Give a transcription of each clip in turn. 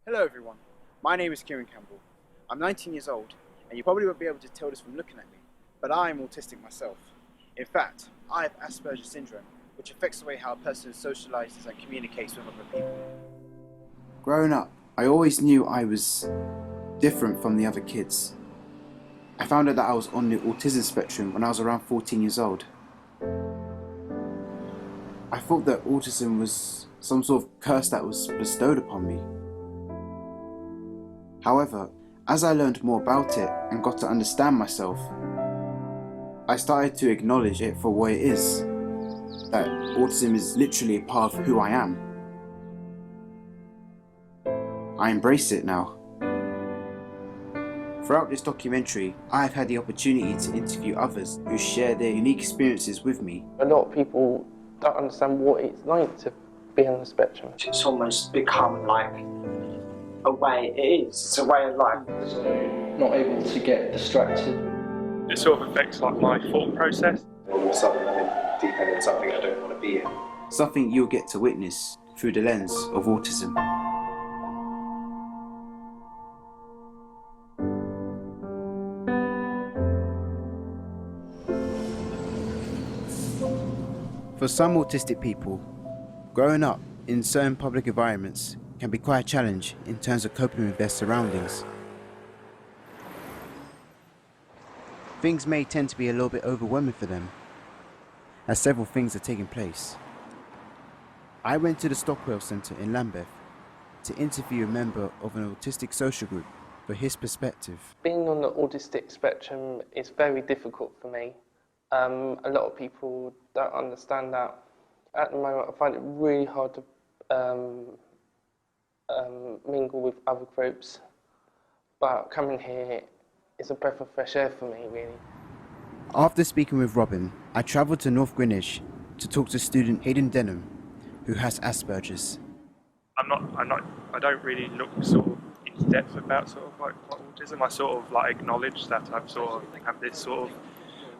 Hello everyone, my name is Kieran Campbell. I'm 19 years old, and you probably won't be able to tell this from looking at me, but I am autistic myself. In fact, I have Asperger's syndrome, which affects the way how a person socialises and communicates with other people. Growing up, I always knew I was different from the other kids. I found out that I was on the autism spectrum when I was around 14 years old. I thought that autism was some sort of curse that was bestowed upon me. However, as I learned more about it and got to understand myself, I started to acknowledge it for what it is, that autism is literally a part of who I am. I embrace it now. Throughout this documentary, I have had the opportunity to interview others who share their unique experiences with me. A lot of people don't understand what it's like to be on the spectrum. It's almost become like a way it is. It's a way of life. So not able to get distracted. It sort of affects like my thought process. All of a sudden I'm in deep end in something I don't want to be in. Something you'll get to witness through the lens of autism. For some autistic people, growing up in certain public environments can be quite a challenge in terms of coping with their surroundings. Things may tend to be a little bit overwhelming for them, as several things are taking place. I went to the Stockwell Centre in Lambeth to interview a member of an autistic social group for his perspective. Being on the autistic spectrum is very difficult for me. A lot of people don't understand that. At the moment, I find it really hard to mingle with other groups, but coming here is a breath of fresh air for me, really. After speaking with Robin, I travelled to North Greenwich to talk to student Hayden Denham, who has Asperger's. I don't really look sort of in depth about sort of like autism. I sort of like acknowledge that I sort of have this sort of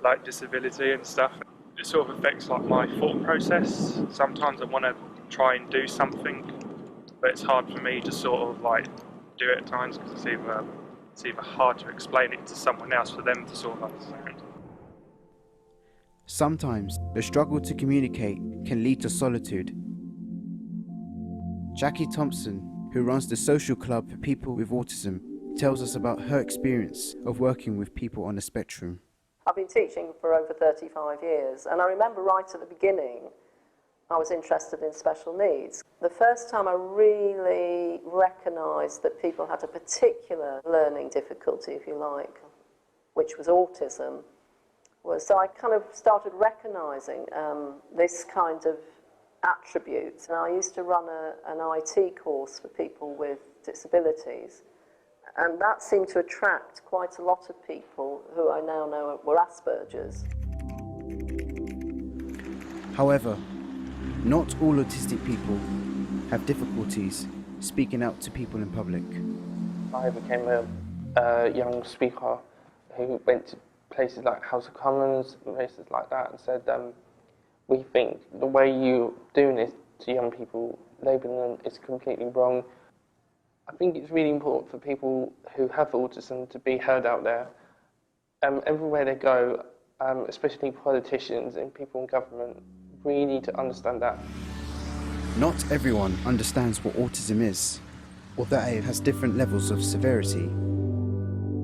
like disability and stuff. It sort of affects like my thought process. Sometimes I want to try and do something, but it's hard for me to sort of like do it at times because it's either hard to explain it to someone else for them to sort of understand. Sometimes the struggle to communicate can lead to solitude. Jackie Thompson, who runs the social club for people with autism, tells us about her experience of working with people on the spectrum. I've been teaching for over 35 years, and I remember right at the beginning I was interested in special needs. The first time I really recognised that people had a particular learning difficulty, if you like, which was autism, was so I kind of started recognising this kind of attributes. And I used to run an IT course for people with disabilities, and that seemed to attract quite a lot of people who I now know were Asperger's. However, not all autistic people have difficulties speaking out to people in public. I became a young speaker who went to places like House of Commons, places like that, and said, we think the way you're doing this to young people, labelling them, is completely wrong. I think it's really important for people who have autism to be heard out there. Everywhere they go, especially politicians and people in government, really need to understand that. Not everyone understands what autism is, or that it has different levels of severity.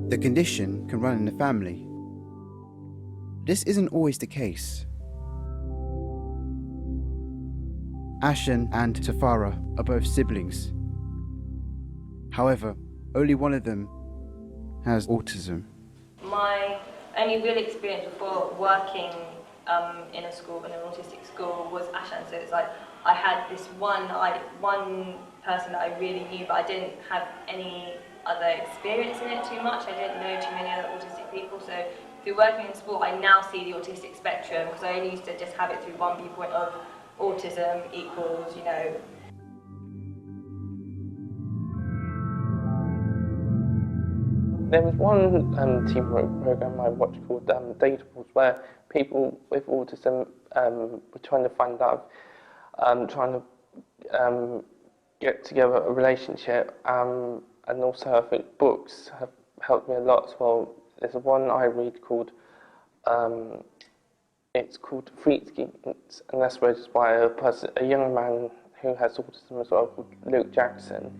The condition can run in the family. This isn't always the case. Ashen and Tafara are both siblings. However, only one of them has autism. My only real experience before working in a school, in an autistic school, was Ashen. So it's like I had this one person that I really knew, but I didn't have any other experience in it too much. I didn't know too many other autistic people. So through working in sport, I now see the autistic spectrum, because I only used to just have it through one viewpoint of autism equals, you know. There was one teamwork program I watched called Datables, where people with autism were trying to find out, trying to get together a relationship, and also I think books have helped me a lot as well. There's one I read called it's called Freaky, and that's where it's by a young man who has autism as well, called Luke Jackson.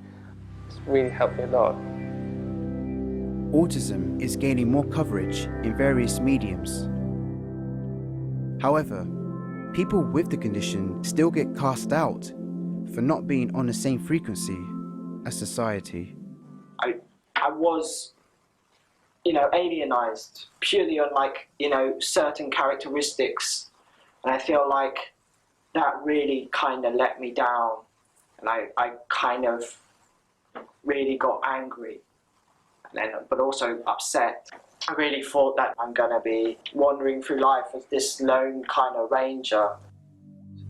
It's really helped me a lot. Autism is gaining more coverage in various mediums. However, people with the condition still get cast out for not being on the same frequency as society. I was, alienized purely on certain characteristics, and I feel like that really kind of let me down, and I kind of really got angry, but also upset. I really thought that I'm gonna be wandering through life as this lone kind of ranger.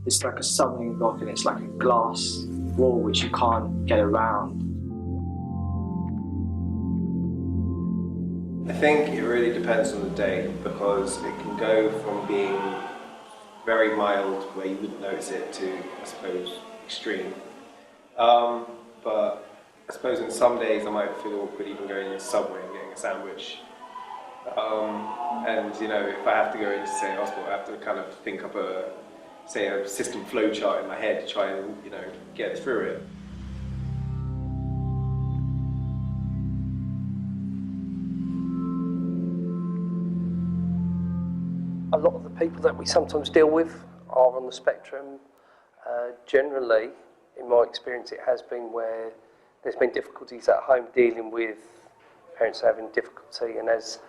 It's like a stumbling block, and it's like a glass wall which you can't get around. I think it really depends on the day, because it can go from being very mild, where you wouldn't notice it, to, I suppose, extreme. But I suppose in some days I might feel awkward even going into Subway and getting a sandwich. And if I have to go into, say, hospital, I have to kind of think up a system flow chart in my head to try and, get through it. A lot of the people that we sometimes deal with are on the spectrum. Generally, in my experience, it has been where there's been difficulties at home dealing with parents having difficulty, and as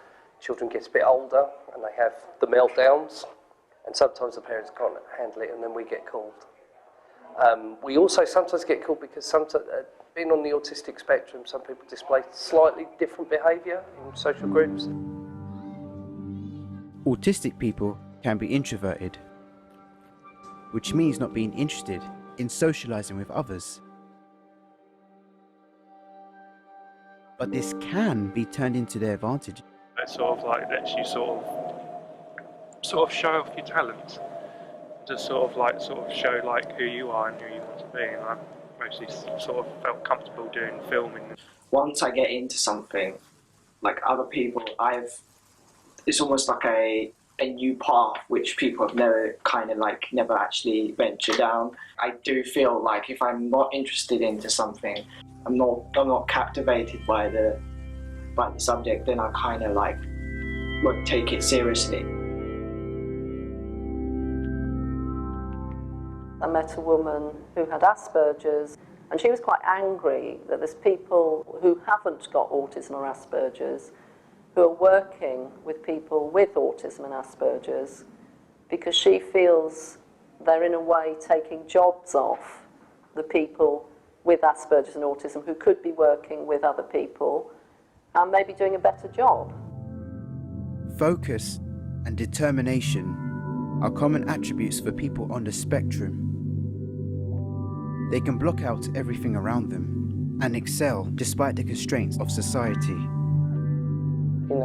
children get a bit older and they have the meltdowns, and sometimes the parents can't handle it, and then we get called. We also sometimes get called because being on the autistic spectrum, some people display slightly different behaviour in social groups. Autistic people can be introverted, which means not being interested in socializing with others. But this can be turned into their advantage. It sort of like lets you sort of show off your talent, to sort of show like who you are and who you want to be. And I mostly sort of felt comfortable doing filming. Once I get into something, like other people, it's almost like a new path which people have never actually ventured down. I do feel like if I'm not interested into something, I'm not captivated by the subject, then I kind of won't take it seriously. I met a woman who had Asperger's, and she was quite angry that there's people who haven't got autism or Asperger's who are working with people with autism and Asperger's, because she feels they're in a way taking jobs off the people with Asperger's and autism who could be working with other people and maybe doing a better job. Focus and determination are common attributes for people on the spectrum. They can block out everything around them and excel despite the constraints of society. We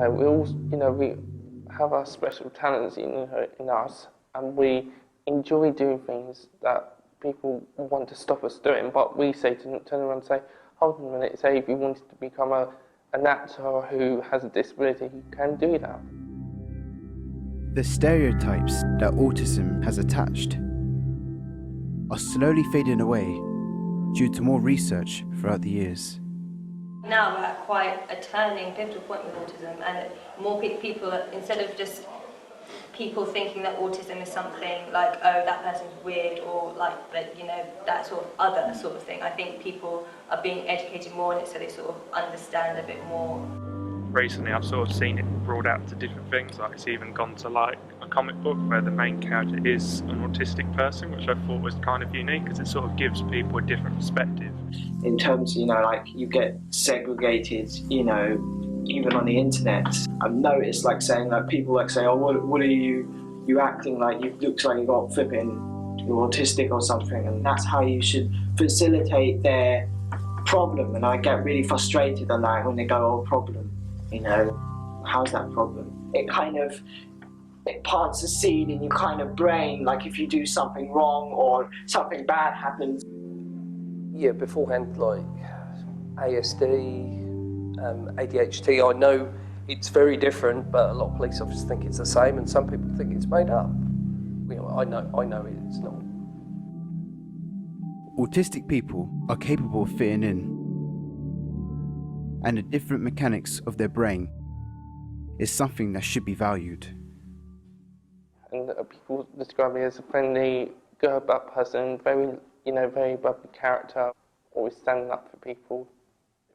have our special talents in us, and we enjoy doing things that people want to stop us doing, but we say to turn around and say, hold on a minute, say if you wanted to become an actor who has a disability, you can do that. The stereotypes that autism has attached are slowly fading away due to more research throughout the years. Now we're at quite a turning, pivotal point with autism, and more people, instead of just people thinking that autism is something like, oh, that person's weird, or like that, that sort of other sort of thing. I think people are being educated more on it, so they sort of understand a bit more. Recently I've sort of seen it brought out to different things, like it's even gone to like a comic book where the main character is an autistic person, which I thought was kind of unique because it sort of gives people a different perspective. In terms, you get segregated, even on the internet. I've noticed saying people say, oh, what are you acting like? You look like you got you're autistic or something, and that's how you should facilitate their problem. And I get really frustrated on that when they go, oh, problem. How's that problem? It plants a seed in your kind of brain, like if you do something wrong or something bad happens, yeah, beforehand, like ASD, ADHD, I know it's very different, but a lot of police officers think it's the same, and some people think it's made up. You know, I know it's not. Autistic people are capable of fitting in, and the different mechanics of their brain is something that should be valued. And people describe me as a friendly, go-about person, very bubbly character, always standing up for people.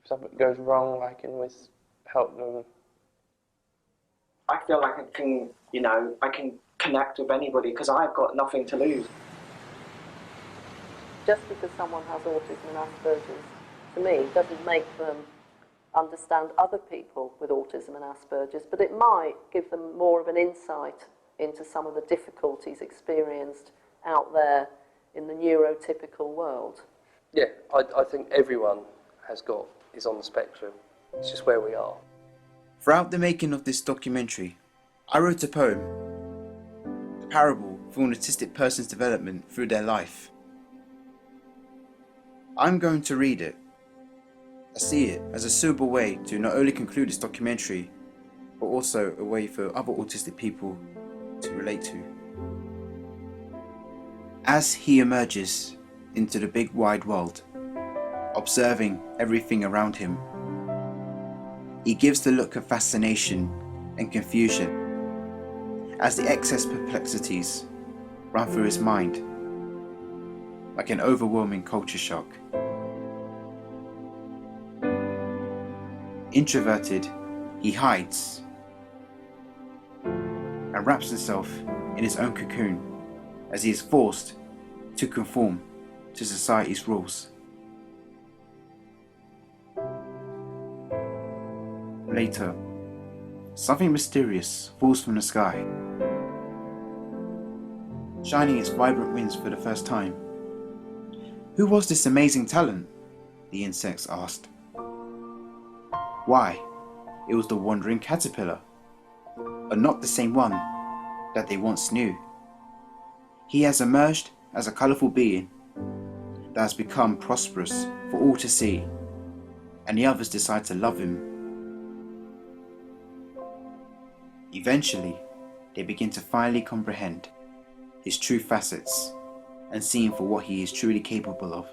If something goes wrong, I can always help them. I feel like I can connect with anybody because I've got nothing to lose. Just because someone has autism and Asperger's, to me, doesn't make them understand other people with autism and Asperger's, but it might give them more of an insight into some of the difficulties experienced out there in the neurotypical world. Yeah, I think everyone is on the spectrum. It's just where we are. Throughout the making of this documentary, I wrote a poem, a parable for an autistic person's development through their life. I'm going to read it. I see it as a suitable way to not only conclude this documentary, but also a way for other autistic people to relate to. As he emerges into the big wide world, observing everything around him, he gives the look of fascination and confusion as the excess perplexities run through his mind like an overwhelming culture shock. Introverted, he hides and wraps himself in his own cocoon as he is forced to conform to society's rules. Later, something mysterious falls from the sky, shining its vibrant wings for the first time. Who was this amazing talent? The insects asked. Why, it was the wandering caterpillar, but not the same one that they once knew. He has emerged as a colourful being that has become prosperous for all to see, and the others decide to love him. Eventually, they begin to finally comprehend his true facets and see him for what he is truly capable of.